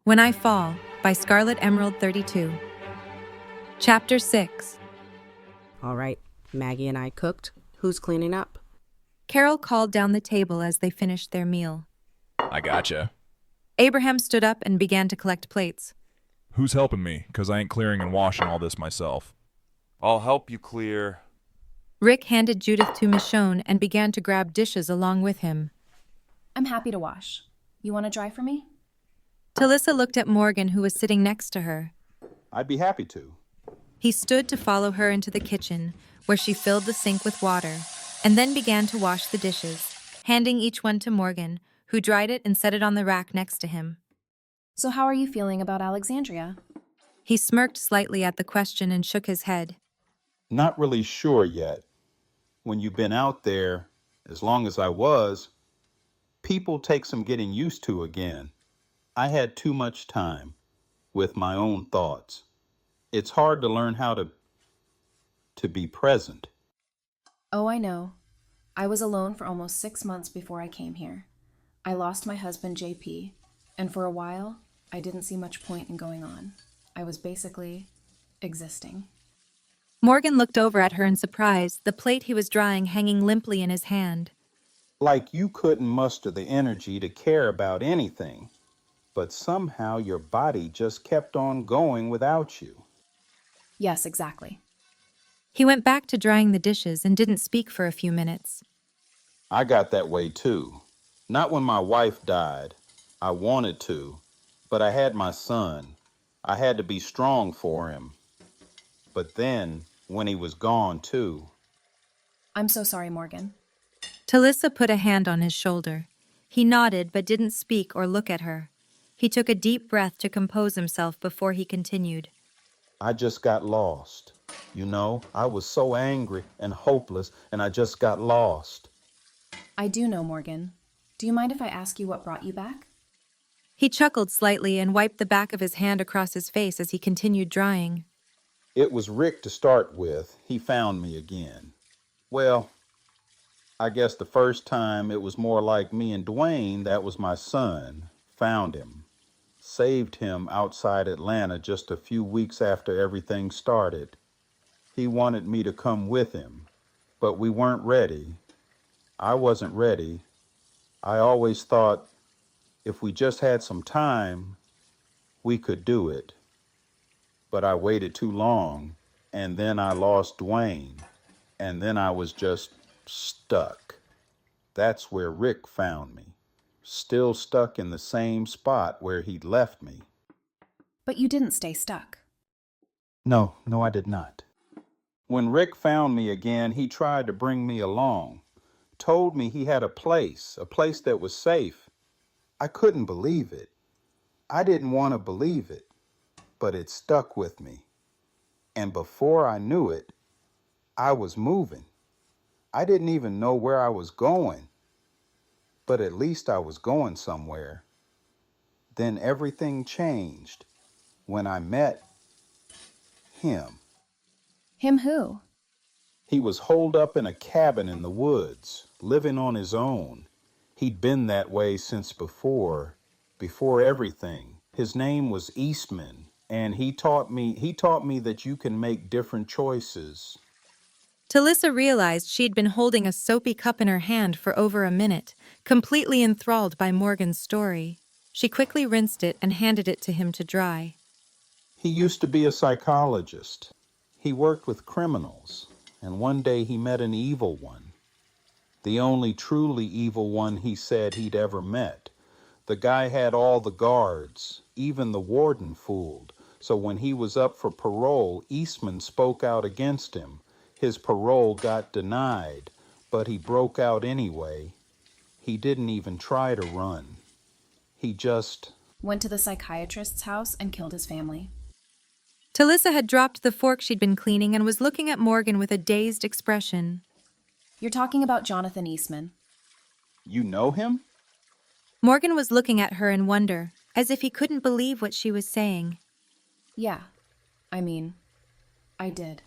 When I Fall by Scarlet Emerald 32. Chapter 6. All right, Maggie and I cooked. Who's cleaning up? Carol called down the table as they finished their meal. I gotcha. Abraham stood up and began to collect plates. Who's helping me? 'Cause I ain't clearing and washing all this myself. I'll help you clear. Rick handed Judith to Michonne and began to grab dishes along with him. I'm happy to wash. You want to dry for me? Talisa looked at Morgan, who was sitting next to her. I'd be happy to. He stood to follow her into the kitchen, where she filled the sink with water, and then began to wash the dishes, handing each one to Morgan, who dried it and set it on the rack next to him. So how are you feeling about Alexandria? He smirked slightly at the question and shook his head. Not really sure yet. When you've been out there, as long as I was, people take some getting used to again. I had too much time with my own thoughts. It's hard to learn how to be present. Oh, I know. I was alone for almost 6 months before I came here. I lost my husband, JP, and for a while, I didn't see much point in going on. I was basically existing. Morgan looked over at her in surprise, the plate he was drying hanging limply in his hand. Like you couldn't muster the energy to care about anything, but somehow your body just kept on going without you. Yes, exactly. He went back to drying the dishes and didn't speak for a few minutes. I got that way too. Not when my wife died. I wanted to, but I had my son. I had to be strong for him. But then, when he was gone too. I'm so sorry, Morgan. Talisa put a hand on his shoulder. He nodded but didn't speak or look at her. He took a deep breath to compose himself before he continued. I just got lost. You know, I was so angry and hopeless, and I just got lost. I do know, Morgan. Do you mind if I ask you what brought you back? He chuckled slightly and wiped the back of his hand across his face as he continued drying. It was Rick to start with. He found me again. Well, I guess the first time it was more like me and Dwayne, that was my son, found him. Saved him outside Atlanta just a few weeks after everything started. He wanted me to come with him, but we weren't ready. I wasn't ready. I always thought if we just had some time, we could do it. But I waited too long, and then I lost Dwayne, and then I was just stuck. That's where Rick found me. Still stuck in the same spot where he'd left me. But you didn't stay stuck. No, I did not. When Rick found me again, he tried to bring me along. Told me he had a place that was safe. I couldn't believe it. I didn't want to believe it, but it stuck with me. And before I knew it, I was moving. I didn't even know where I was going, but at least I was going somewhere. Then everything changed when I met him. Him who? He was holed up in a cabin in the woods, living on his own. He'd been that way since before everything. His name was Eastman, and he taught me that you can make different choices. Talisa realized she'd been holding a soapy cup in her hand for over a minute, completely enthralled by Morgan's story. She quickly rinsed it and handed it to him to dry. He used to be a psychologist. He worked with criminals, and one day he met an evil one. The only truly evil one he said he'd ever met. The guy had all the guards, even the warden fooled. So when he was up for parole, Eastman spoke out against him. His parole got denied, but he broke out anyway. He didn't even try to run. He just Went to the psychiatrist's house and killed his family. Talisa had dropped the fork she'd been cleaning and was looking at Morgan with a dazed expression. You're talking about Jonathan Eastman. You know him? Morgan was looking at her in wonder, as if he couldn't believe what she was saying. Yeah, I did.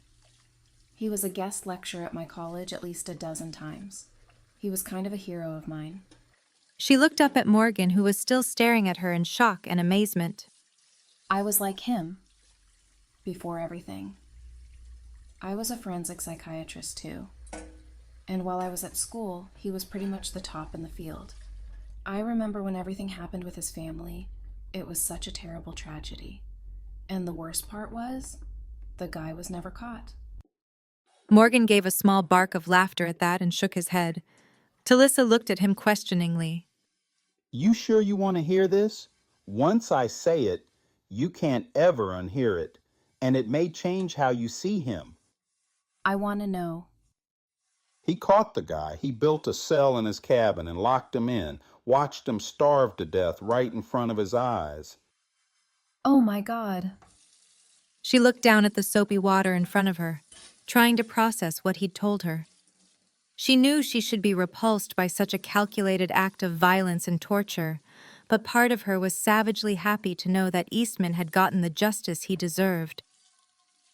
He was a guest lecturer at my college at least a dozen times. He was kind of a hero of mine. She looked up at Morgan, who was still staring at her in shock and amazement. I was like him before everything. I was a forensic psychiatrist too, and while I was at school, he was pretty much the top in the field. I remember when everything happened with his family, it was such a terrible tragedy. And the worst part was, the guy was never caught. Morgan gave a small bark of laughter at that and shook his head. Talisa looked at him questioningly. You sure you want to hear this? Once I say it, you can't ever unhear it, and it may change how you see him. I want to know. He caught the guy. He built a cell in his cabin and locked him in, watched him starve to death right in front of his eyes. Oh my God. She looked down at the soapy water in front of her, trying to process what he'd told her. She knew she should be repulsed by such a calculated act of violence and torture, but part of her was savagely happy to know that Eastman had gotten the justice he deserved.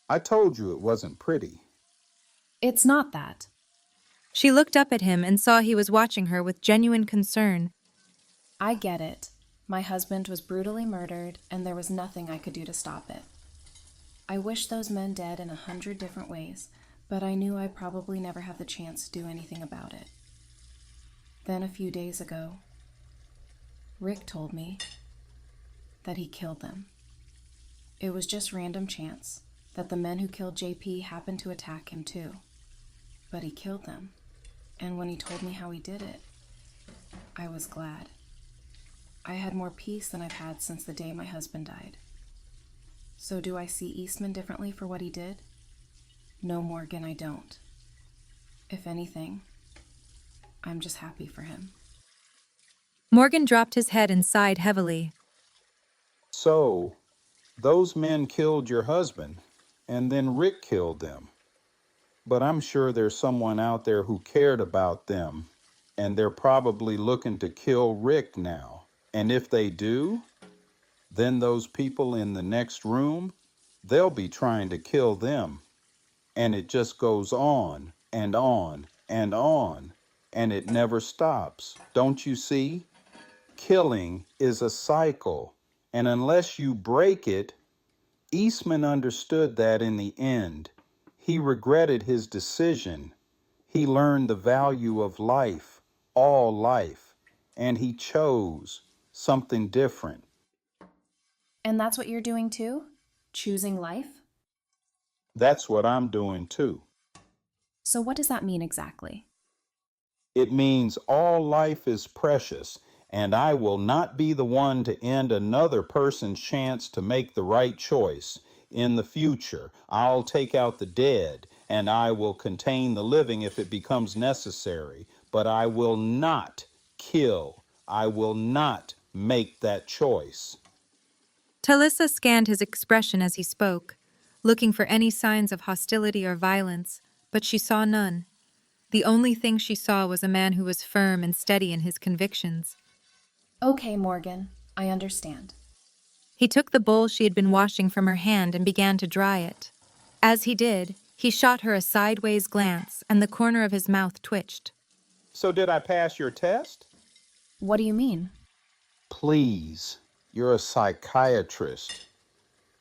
I told you it wasn't pretty. It's not that. She looked up at him and saw he was watching her with genuine concern. I get it. My husband was brutally murdered, and there was nothing I could do to stop it. I wish those men dead in 100 different ways, but I knew I'd probably never have the chance to do anything about it. Then a few days ago, Rick told me that he killed them. It was just random chance that the men who killed JP happened to attack him too. But he killed them, and when he told me how he did it, I was glad. I had more peace than I've had since the day my husband died. So do I see Eastman differently for what he did? No, Morgan, I don't. If anything, I'm just happy for him. Morgan dropped his head and sighed heavily. So, those men killed your husband, and then Rick killed them. But I'm sure there's someone out there who cared about them, and they're probably looking to kill Rick now. And if they do, then those people in the next room, they'll be trying to kill them. And it just goes on and on and on, and it never stops. Don't you see? Killing is a cycle, and unless you break it, Eastman understood that in the end. He regretted his decision. He learned the value of life, all life, and he chose something different. And that's what you're doing too? Choosing life? That's what I'm doing too. So what does that mean exactly? It means all life is precious, and I will not be the one to end another person's chance to make the right choice. In the future, I'll take out the dead, and I will contain the living if it becomes necessary, but I will not kill. I will not make that choice. Talisa scanned his expression as he spoke, looking for any signs of hostility or violence, but she saw none. The only thing she saw was a man who was firm and steady in his convictions. Okay, Morgan, I understand. He took the bowl she had been washing from her hand and began to dry it. As he did, he shot her a sideways glance, and the corner of his mouth twitched. So did I pass your test? What do you mean? Please, you're a psychiatrist.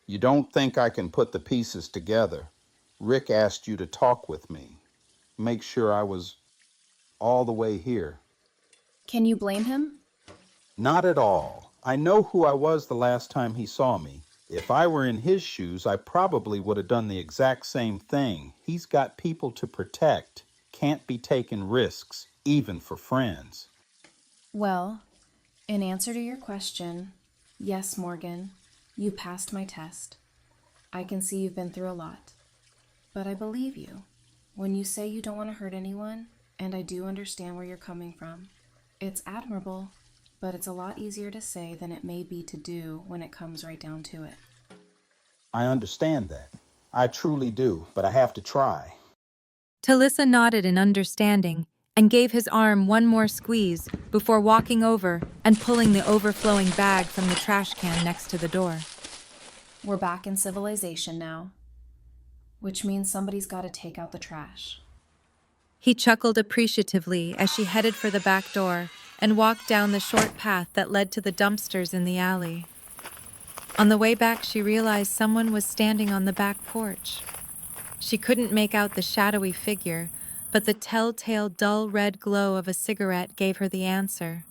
You don't think I can put the pieces together. Rick asked you to talk with me. Make sure I was all the way here. Can you blame him? Not at all. I know who I was the last time he saw me. If I were in his shoes, I probably would have done the exact same thing. He's got people to protect. Can't be taking risks, even for friends. Well, in answer to your question, yes, Morgan, you passed my test. I can see you've been through a lot. But I believe you when you say you don't want to hurt anyone, and I do understand where you're coming from. It's admirable, but it's a lot easier to say than it may be to do when it comes right down to it. I understand that. I truly do, but I have to try. Talisa nodded in understanding and gave his arm one more squeeze before walking over and pulling the overflowing bag from the trash can next to the door. We're back in civilization now, which means somebody's got to take out the trash. He chuckled appreciatively as she headed for the back door and walked down the short path that led to the dumpsters in the alley. On the way back, she realized someone was standing on the back porch. She couldn't make out the shadowy figure, but the telltale dull red glow of a cigarette gave her the answer.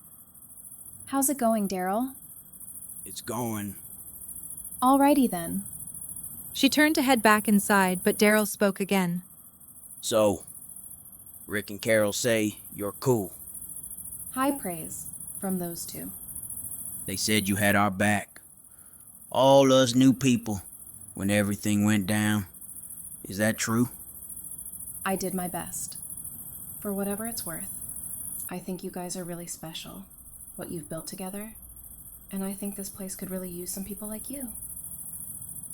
How's it going, Daryl? It's going. Alrighty then. She turned to head back inside, but Daryl spoke again. So, Rick and Carol say you're cool. High praise from those two. They said you had our back. All us new people, when everything went down. Is that true? I did my best. For whatever it's worth, I think you guys are really special, what you've built together, and I think this place could really use some people like you.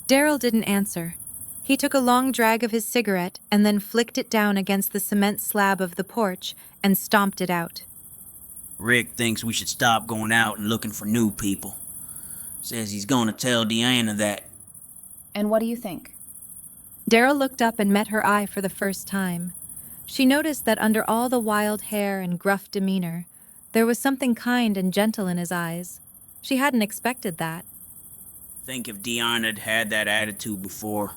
Daryl didn't answer. He took a long drag of his cigarette and then flicked it down against the cement slab of the porch and stomped it out. Rick thinks we should stop going out and looking for new people. Says he's gonna tell Deanna that. And what do you think? Daryl looked up and met her eye for the first time. She noticed that under all the wild hair and gruff demeanor, there was something kind and gentle in his eyes. She hadn't expected that. Think if Deanna had had that attitude before,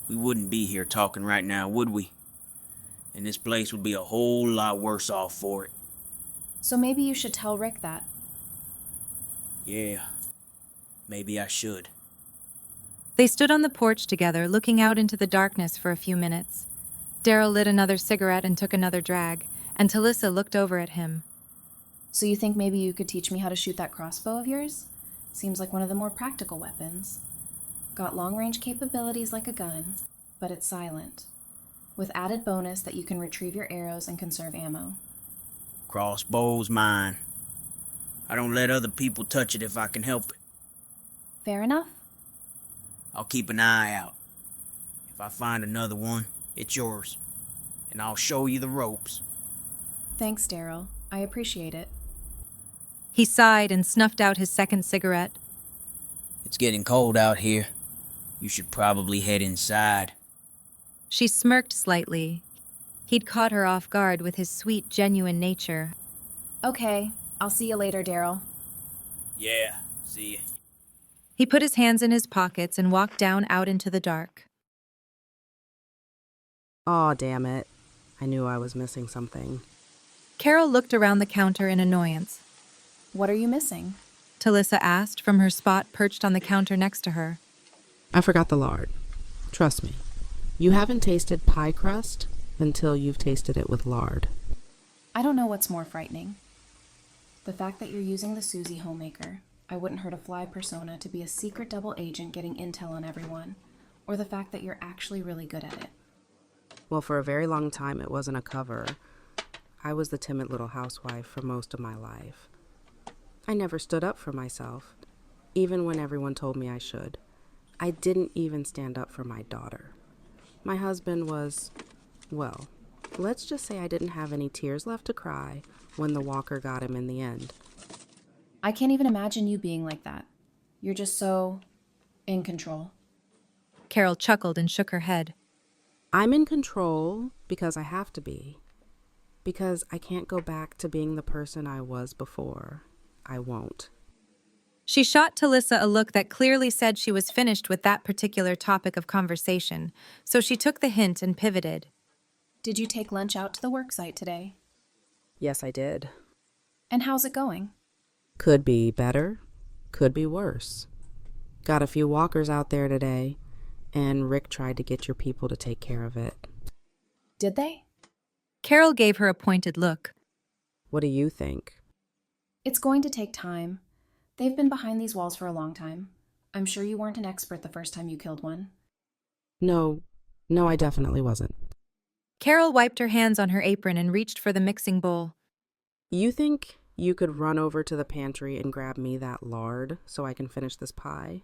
we wouldn't be here talking right now, would we? And this place would be a whole lot worse off for it. So maybe you should tell Rick that. Yeah, maybe I should. They stood on the porch together, looking out into the darkness for a few minutes. Daryl lit another cigarette and took another drag, and Talisa looked over at him. So you think maybe you could teach me how to shoot that crossbow of yours? Seems like one of the more practical weapons. Got long-range capabilities like a gun, but it's silent. With added bonus that you can retrieve your arrows and conserve ammo. Crossbow's mine. I don't let other people touch it if I can help it. Fair enough? I'll keep an eye out. If I find another one, it's yours. And I'll show you the ropes. Thanks, Daryl. I appreciate it. He sighed and snuffed out his second cigarette. It's getting cold out here. You should probably head inside. She smirked slightly. He'd caught her off guard with his sweet, genuine nature. Okay, I'll see you later, Daryl. Yeah, see ya. He put his hands in his pockets and walked down out into the dark. Aw, damn it. I knew I was missing something. Carol looked around the counter in annoyance. What are you missing? Talisa asked from her spot perched on the counter next to her. I forgot the lard. Trust me. You haven't tasted pie crust until you've tasted it with lard. I don't know what's more frightening. The fact that you're using the Susie homemaker. I wouldn't hurt a fly persona to be a secret double agent getting intel on everyone. Or the fact that you're actually really good at it. Well, for a very long time, it wasn't a cover. I was the timid little housewife for most of my life. I never stood up for myself, even when everyone told me I should. I didn't even stand up for my daughter. My husband was, well, let's just say I didn't have any tears left to cry when the walker got him in the end. I can't even imagine you being like that. You're just so in control. Carol chuckled and shook her head. I'm in control because I have to be. Because I can't go back to being the person I was before. I won't. She shot Talisa a look that clearly said she was finished with that particular topic of conversation, so she took the hint and pivoted. Did you take lunch out to the worksite today? Yes, I did. And how's it going? Could be better, could be worse. Got a few walkers out there today, and Rick tried to get your people to take care of it. Did they? Carol gave her a pointed look. What do you think? It's going to take time. They've been behind these walls for a long time. I'm sure you weren't an expert the first time you killed one. No, I definitely wasn't. Carol wiped her hands on her apron and reached for the mixing bowl. You think you could run over to the pantry and grab me that lard so I can finish this pie?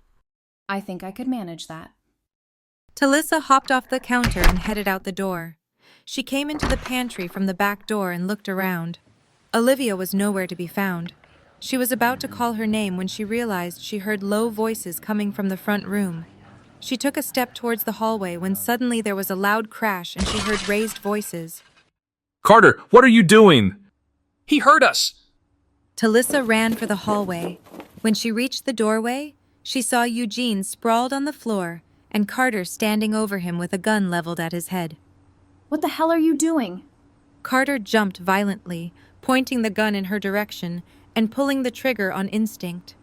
I think I could manage that. Talisa hopped off the counter and headed out the door. She came into the pantry from the back door and looked around. Olivia was nowhere to be found. She was about to call her name when she realized she heard low voices coming from the front room. She took a step towards the hallway when suddenly there was a loud crash and she heard raised voices. Carter, what are you doing? He heard us! Talisa ran for the hallway. When she reached the doorway, She saw Eugene sprawled on the floor and Carter standing over him with a gun leveled at his head. What the hell are you doing? Carter jumped violently, pointing the gun in her direction and pulling the trigger on instinct.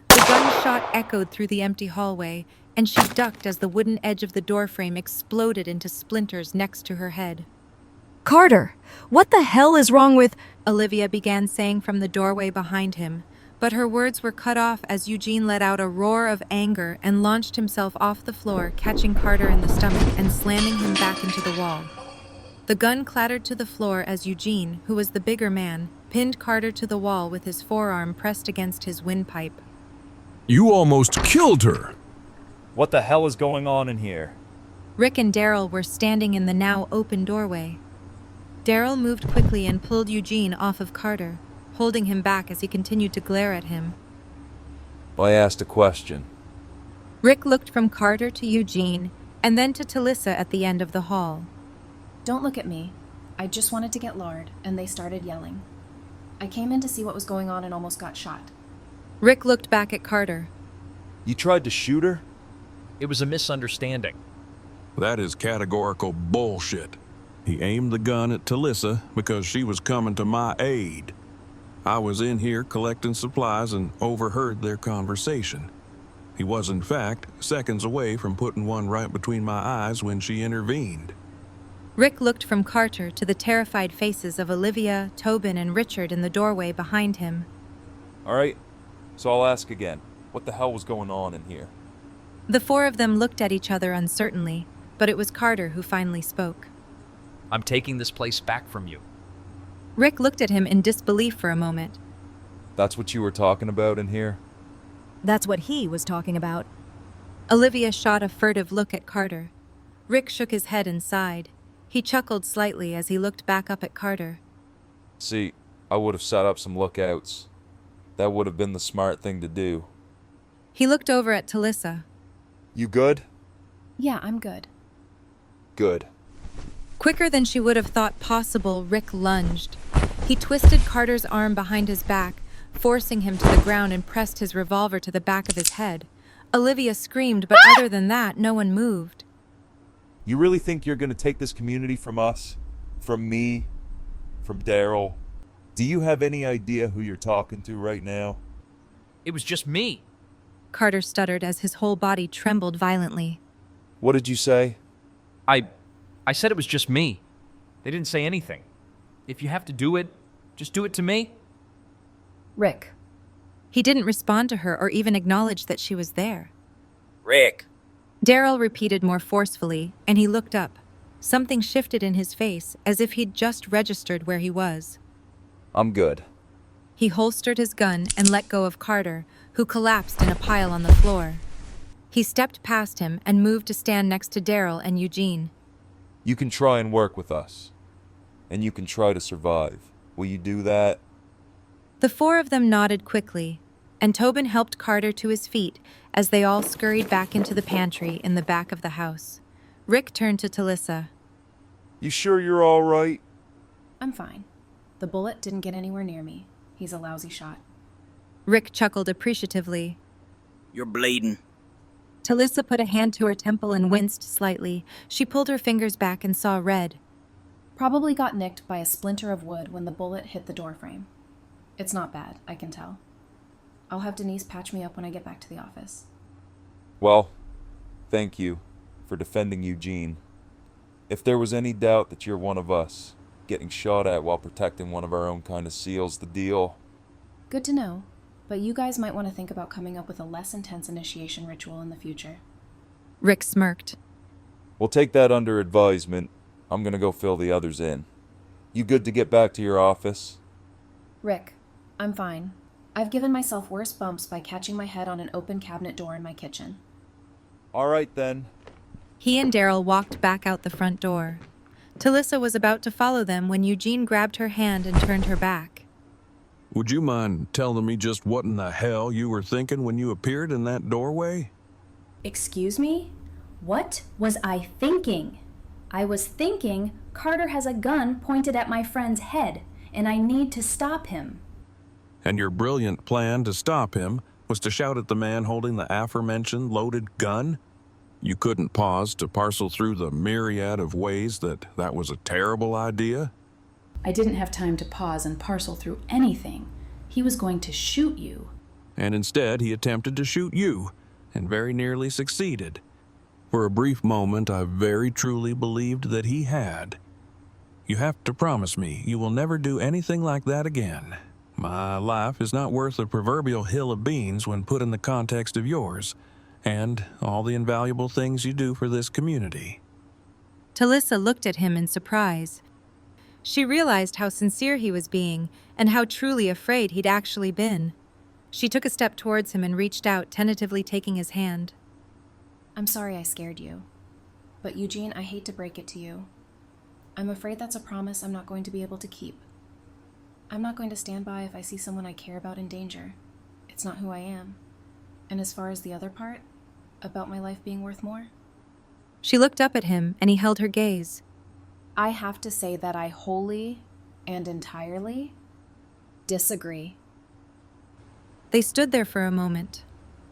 The gunshot echoed through the empty hallway, and she ducked as the wooden edge of the doorframe exploded into splinters next to her head. Carter, what the hell is wrong with... Olivia began saying from the doorway behind him, but her words were cut off as Eugene let out a roar of anger and launched himself off the floor, catching Carter in the stomach and slamming him back into the wall. The gun clattered to the floor as Eugene, who was the bigger man, pinned Carter to the wall with his forearm pressed against his windpipe. You almost killed her. What the hell is going on in here? Rick and Daryl were standing in the now open doorway. Daryl moved quickly and pulled Eugene off of Carter, holding him back as he continued to glare at him. I asked a question. Rick looked from Carter to Eugene and then to Talisa at the end of the hall. Don't look at me. I just wanted to get lard, and they started yelling. I came in to see what was going on and almost got shot. Rick looked back at Carter. You tried to shoot her? It was a misunderstanding. That is categorical bullshit. He aimed the gun at Talisa because she was coming to my aid. I was in here collecting supplies and overheard their conversation. He was, in fact, seconds away from putting one right between my eyes when she intervened. Rick looked from Carter to the terrified faces of Olivia, Tobin, and Richard in the doorway behind him. All right, so I'll ask again. What the hell was going on in here? The four of them looked at each other uncertainly, but it was Carter who finally spoke. I'm taking this place back from you. Rick looked at him in disbelief for a moment. That's what you were talking about in here? That's what he was talking about. Olivia shot a furtive look at Carter. Rick shook his head and sighed. He chuckled slightly as he looked back up at Carter. See, I would have set up some lookouts. That would have been the smart thing to do. He looked over at Talisa. You good? Yeah, I'm good. Good. Quicker than she would have thought possible, Rick lunged. He twisted Carter's arm behind his back, forcing him to the ground and pressed his revolver to the back of his head. Olivia screamed, but other than that, no one moved. You really think you're going to take this community from us? From me? From Daryl? Do you have any idea who you're talking to right now? It was just me. Carter stuttered as his whole body trembled violently. What did you say? I said it was just me. They didn't say anything. If you have to do it, just do it to me. Rick. He didn't respond to her or even acknowledge that she was there. Rick. Daryl repeated more forcefully, and he looked up. Something shifted in his face, as if he'd just registered where he was. I'm good. He holstered his gun and let go of Carter, who collapsed in a pile on the floor. He stepped past him and moved to stand next to Daryl and Eugene. You can try and work with us. And you can try to survive. Will you do that? The four of them nodded quickly, and Tobin helped Carter to his feet as they all scurried back into the pantry in the back of the house. Rick turned to Talisa. You sure you're all right? I'm fine. The bullet didn't get anywhere near me. He's a lousy shot. Rick chuckled appreciatively. You're bleeding. Talisa put a hand to her temple and winced slightly. She pulled her fingers back and saw red. Probably got nicked by a splinter of wood when the bullet hit the doorframe. It's not bad, I can tell. I'll have Denise patch me up when I get back to the office. Well, thank you for defending Eugene. If there was any doubt that you're one of us, getting shot at while protecting one of our own kind of seals the deal. Good to know, but you guys might want to think about coming up with a less intense initiation ritual in the future. Rick smirked. We'll take that under advisement. I'm gonna go fill the others in. You good to get back to your office? Rick, I'm fine. I've given myself worse bumps by catching my head on an open cabinet door in my kitchen. All right then. He and Daryl walked back out the front door. Talisa was about to follow them when Eugene grabbed her hand and turned her back. Would you mind telling me just what in the hell you were thinking when you appeared in that doorway? Excuse me? What was I thinking? I was thinking Carter has a gun pointed at my friend's head, and I need to stop him. And your brilliant plan to stop him was to shout at the man holding the aforementioned loaded gun? You couldn't pause to parcel through the myriad of ways that was a terrible idea? I didn't have time to pause and parcel through anything. He was going to shoot you. And instead, he attempted to shoot you, and very nearly succeeded. For a brief moment, I very truly believed that he had. You have to promise me you will never do anything like that again. My life is not worth a proverbial hill of beans when put in the context of yours, and all the invaluable things you do for this community. Talisa looked at him in surprise. She realized how sincere he was being, and how truly afraid he'd actually been. She took a step towards him and reached out, tentatively taking his hand. I'm sorry I scared you. But Eugene, I hate to break it to you. I'm afraid that's a promise I'm not going to be able to keep. I'm not going to stand by if I see someone I care about in danger. It's not who I am. And as far as the other part, about my life being worth more, She looked up at him, and he held her gaze. I have to say that I wholly and entirely disagree. They stood there for a moment,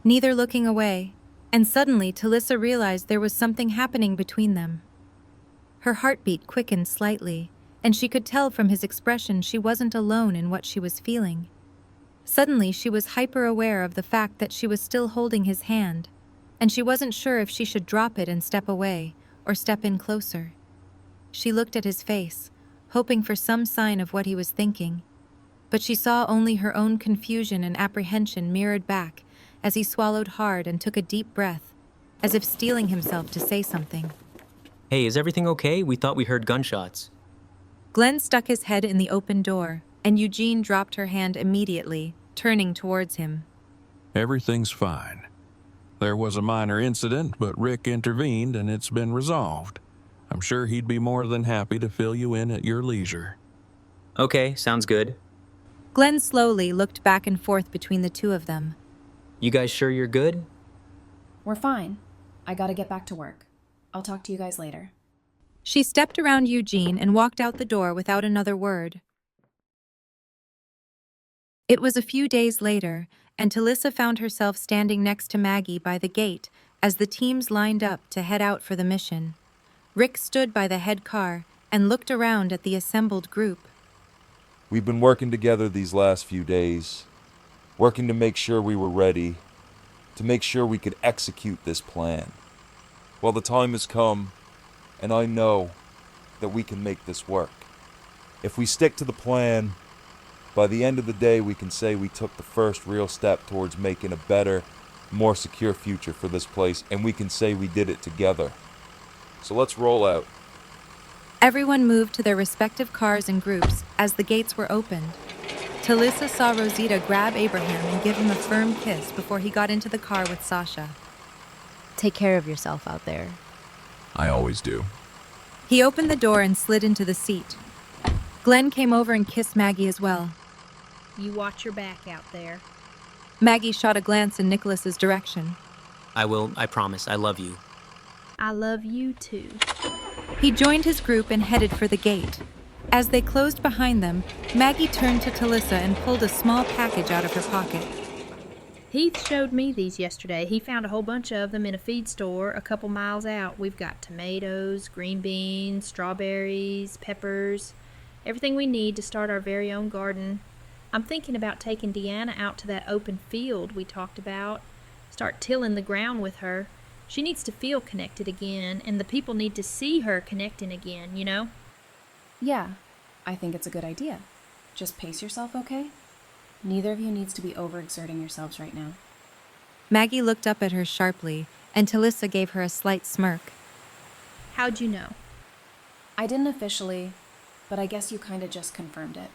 neither looking away, and suddenly Talisa realized there was something happening between them. Her heartbeat quickened slightly, and she could tell from his expression she wasn't alone in what she was feeling. Suddenly, she was hyper-aware of the fact that she was still holding his hand, and she wasn't sure if she should drop it and step away, or step in closer. She looked at his face, hoping for some sign of what he was thinking, but she saw only her own confusion and apprehension mirrored back as he swallowed hard and took a deep breath, as if steeling himself to say something. Hey, is everything okay? We thought we heard gunshots. Glenn stuck his head in the open door, and Eugene dropped her hand immediately, turning towards him. Everything's fine. There was a minor incident, but Rick intervened and it's been resolved. I'm sure he'd be more than happy to fill you in at your leisure. Okay, sounds good. Glenn slowly looked back and forth between the two of them. You guys sure you're good? We're fine. I gotta get back to work. I'll talk to you guys later. She stepped around Eugene and walked out the door without another word. It was a few days later, and Talisa found herself standing next to Maggie by the gate as the teams lined up to head out for the mission. Rick stood by the head car and looked around at the assembled group. We've been working together these last few days, working to make sure we were ready, to make sure we could execute this plan. Well, the time has come, and I know that we can make this work. If we stick to the plan, by the end of the day, we can say we took the first real step towards making a better, more secure future for this place, and we can say we did it together. So let's roll out. Everyone moved to their respective cars in groups as the gates were opened. Talisa saw Rosita grab Abraham and give him a firm kiss before he got into the car with Sasha. Take care of yourself out there. I always do. He opened the door and slid into the seat. Glenn came over and kissed Maggie as well. You watch your back out there. Maggie shot a glance in Nicholas's direction. I will, I promise. I love you. I love you too. He joined his group and headed for the gate. As they closed behind them, Maggie turned to Talisa and pulled a small package out of her pocket. Heath showed me these yesterday. He found a whole bunch of them in a feed store a couple miles out. We've got tomatoes, green beans, strawberries, peppers, everything we need to start our very own garden. I'm thinking about taking Deanna out to that open field we talked about. Start tilling the ground with her. She needs to feel connected again, and the people need to see her connecting again, you know? Yeah, I think it's a good idea. Just pace yourself, okay? Neither of you needs to be overexerting yourselves right now. Maggie looked up at her sharply, and Talisa gave her a slight smirk. How'd you know? I didn't officially, but I guess you kinda just confirmed it.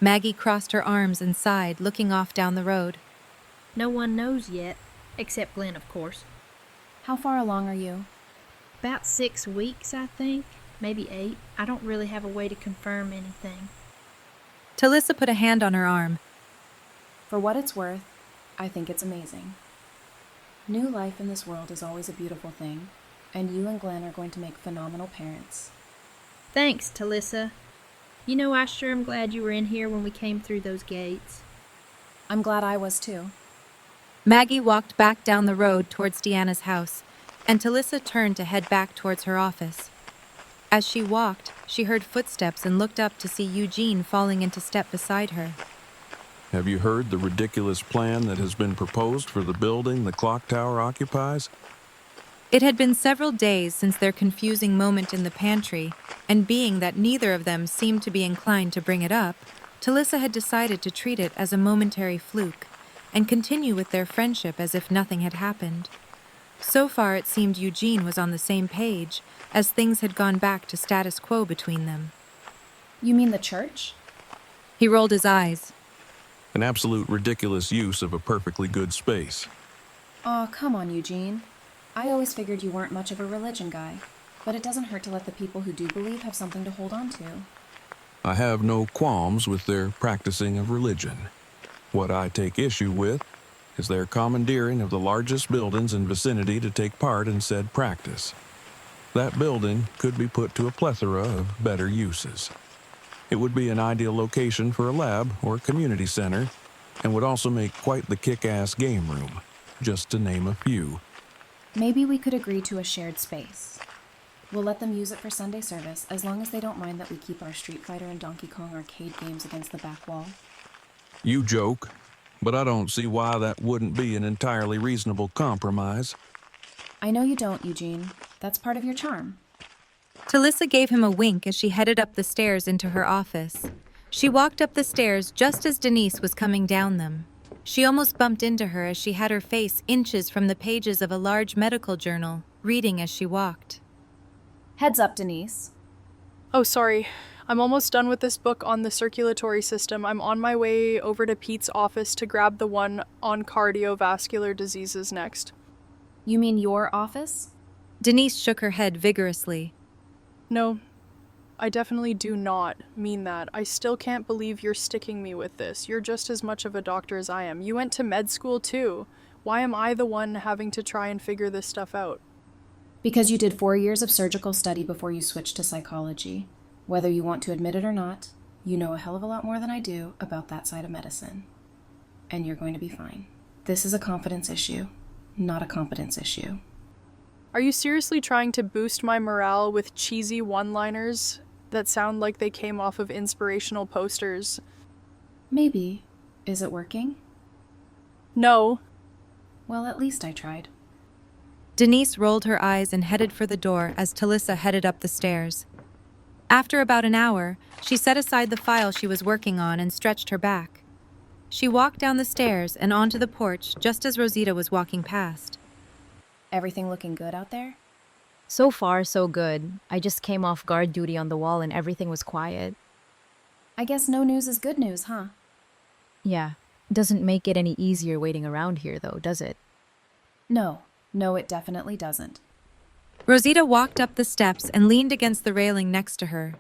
Maggie crossed her arms and sighed, looking off down the road. No one knows yet, except Glenn, of course. How far along are you? About 6 weeks, I think. Maybe 8. I don't really have a way to confirm anything. Talisa put a hand on her arm. For what it's worth, I think it's amazing. New life in this world is always a beautiful thing, and you and Glenn are going to make phenomenal parents. Thanks, Talisa. You know, I sure am glad you were in here when we came through those gates. I'm glad I was too. Maggie walked back down the road towards Deanna's house, and Talisa turned to head back towards her office. As she walked, she heard footsteps and looked up to see Eugene falling into step beside her. Have you heard the ridiculous plan that has been proposed for the building the clock tower occupies? It had been several days since their confusing moment in the pantry, and being that neither of them seemed to be inclined to bring it up, Talisa had decided to treat it as a momentary fluke and continue with their friendship as if nothing had happened. So far, it seemed Eugene was on the same page, as things had gone back to status quo between them. You mean the church? He rolled his eyes. An absolute ridiculous use of a perfectly good space. Aw, come on, Eugene. I always figured you weren't much of a religion guy, but it doesn't hurt to let the people who do believe have something to hold on to. I have no qualms with their practicing of religion. What I take issue with is their commandeering of the largest buildings in vicinity to take part in said practice. That building could be put to a plethora of better uses. It would be an ideal location for a lab or community center, and would also make quite the kick-ass game room, just to name a few. Maybe we could agree to a shared space. We'll let them use it for Sunday service, as long as they don't mind that we keep our Street Fighter and Donkey Kong arcade games against the back wall. You joke, but I don't see why that wouldn't be an entirely reasonable compromise. I know you don't, Eugene. That's part of your charm. Talisa gave him a wink as she headed up the stairs into her office. She walked up the stairs just as Denise was coming down them. She almost bumped into her as she had her face inches from the pages of a large medical journal, reading as she walked. Heads up, Denise. Oh, sorry. I'm almost done with this book on the circulatory system. I'm on my way over to Pete's office to grab the one on cardiovascular diseases next. You mean your office? Denise shook her head vigorously. No, I definitely do not mean that. I still can't believe you're sticking me with this. You're just as much of a doctor as I am. You went to med school too. Why am I the one having to try and figure this stuff out? Because you did 4 years of surgical study before you switched to psychology. Whether you want to admit it or not, you know a hell of a lot more than I do about that side of medicine. And you're going to be fine. This is a confidence issue, not a competence issue. Are you seriously trying to boost my morale with cheesy one-liners that sound like they came off of inspirational posters? Maybe. Is it working? No. Well, at least I tried. Denise rolled her eyes and headed for the door as Talisa headed up the stairs. After about an hour, she set aside the file she was working on and stretched her back. She walked down the stairs and onto the porch just as Rosita was walking past. Everything looking good out there? So far, so good. I just came off guard duty on the wall and everything was quiet. I guess no news is good news, huh? Yeah. Doesn't make it any easier waiting around here, though, does it? No, it definitely doesn't. Rosita walked up the steps and leaned against the railing next to her.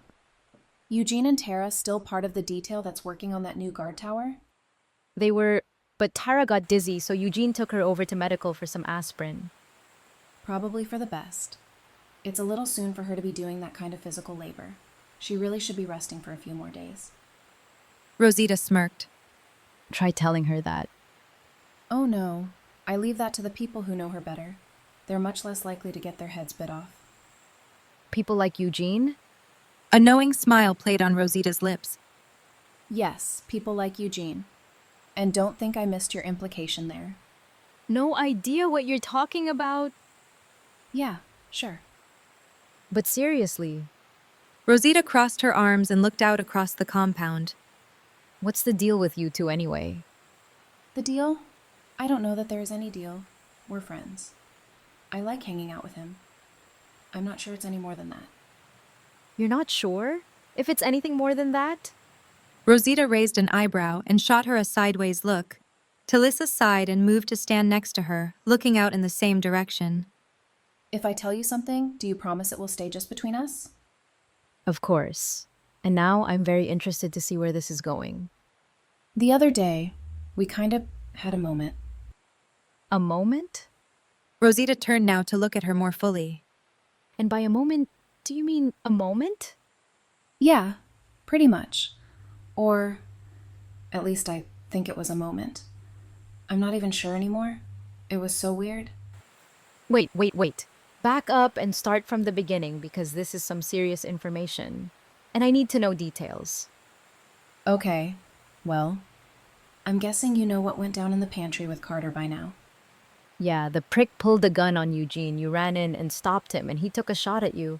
Eugene and Tara still part of the detail that's working on that new guard tower? They were, but Tara got dizzy, so Eugene took her over to medical for some aspirin. Probably for the best. It's a little soon for her to be doing that kind of physical labor. She really should be resting for a few more days. Rosita smirked. Try telling her that. Oh no, I leave that to the people who know her better. They're much less likely to get their heads bit off. People like Eugene? A knowing smile played on Rosita's lips. Yes, people like Eugene. And don't think I missed your implication there. No idea what you're talking about. Yeah, sure. But seriously. Rosita crossed her arms and looked out across the compound. What's the deal with you two anyway? The deal? I don't know that there is any deal. We're friends. I like hanging out with him. I'm not sure it's any more than that. You're not sure? If it's anything more than that? Rosita raised an eyebrow and shot her a sideways look. Talisa sighed and moved to stand next to her, looking out in the same direction. If I tell you something, do you promise it will stay just between us? Of course. And now I'm very interested to see where this is going. The other day, we kind of had a moment. A moment? Rosita turned now to look at her more fully. And by a moment, do you mean a moment? Yeah, pretty much. Or, at least I think it was a moment. I'm not even sure anymore. It was so weird. Wait. Back up and start from the beginning because this is some serious information. And I need to know details. Okay, well, I'm guessing you know what went down in the pantry with Carter by now. Yeah, the prick pulled a gun on Eugene. You ran in and stopped him, and he took a shot at you.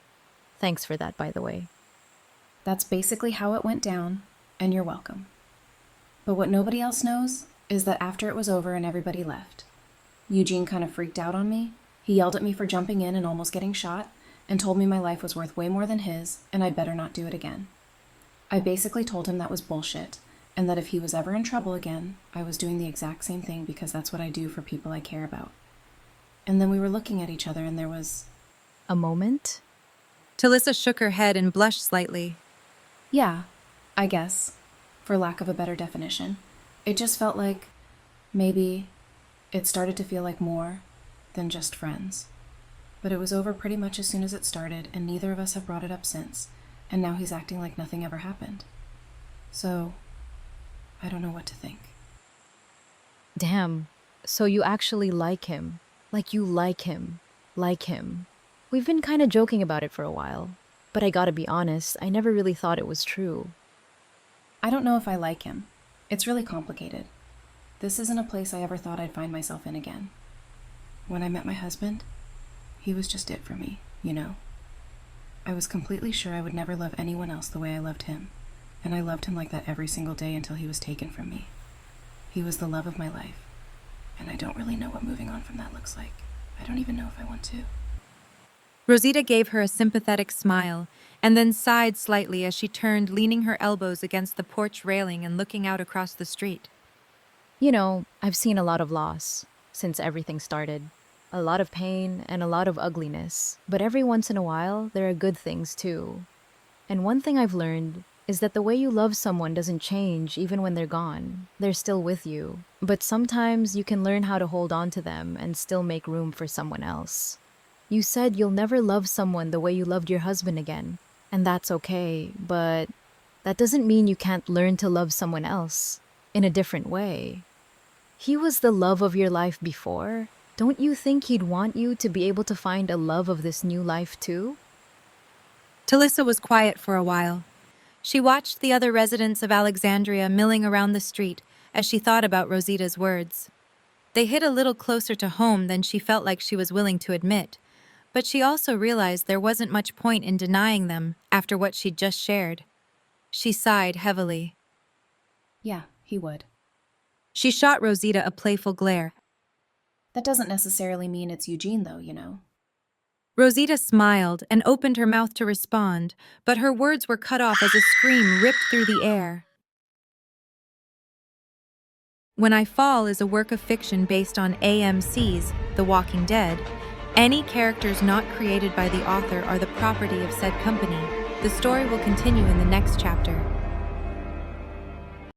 Thanks for that, by the way. That's basically how it went down, and you're welcome. But what nobody else knows is that after it was over and everybody left, Eugene kind of freaked out on me. He yelled at me for jumping in and almost getting shot, and told me my life was worth way more than his, and I'd better not do it again. I basically told him that was bullshit, and that if he was ever in trouble again, I was doing the exact same thing because that's what I do for people I care about. And then we were looking at each other and there was... A moment? Talisa shook her head and blushed slightly. Yeah, I guess, for lack of a better definition. It just felt like maybe it started to feel like more than just friends. But it was over pretty much as soon as it started, and neither of us have brought it up since, and now he's acting like nothing ever happened. So, I don't know what to think. Damn, so you actually like him. Like you like him. Like him. We've been kind of joking about it for a while, but I gotta be honest, I never really thought it was true. I don't know if I like him. It's really complicated. This isn't a place I ever thought I'd find myself in again. When I met my husband, he was just it for me, you know? I was completely sure I would never love anyone else the way I loved him, and I loved him like that every single day until he was taken from me. He was the love of my life, and I don't really know what moving on from that looks like. I don't even know if I want to. Rosita gave her a sympathetic smile, and then sighed slightly as she turned, leaning her elbows against the porch railing and looking out across the street. You know, I've seen a lot of loss since everything started. A lot of pain and a lot of ugliness. But every once in a while, there are good things too. And one thing I've learned is that the way you love someone doesn't change even when they're gone. They're still with you. But sometimes you can learn how to hold on to them and still make room for someone else. You said you'll never love someone the way you loved your husband again. And that's okay, but that doesn't mean you can't learn to love someone else in a different way. He was the love of your life before. Don't you think he'd want you to be able to find a love of this new life too? Talisa was quiet for a while. She watched the other residents of Alexandria milling around the street as she thought about Rosita's words. They hit a little closer to home than she felt like she was willing to admit, but she also realized there wasn't much point in denying them after what she'd just shared. She sighed heavily. Yeah, he would. She shot Rosita a playful glare. That doesn't necessarily mean it's Eugene, though, you know. Rosita smiled and opened her mouth to respond, but her words were cut off as a scream ripped through the air. When I Fall is a work of fiction based on AMC's The Walking Dead. Any characters not created by the author are the property of said company. The story will continue in the next chapter.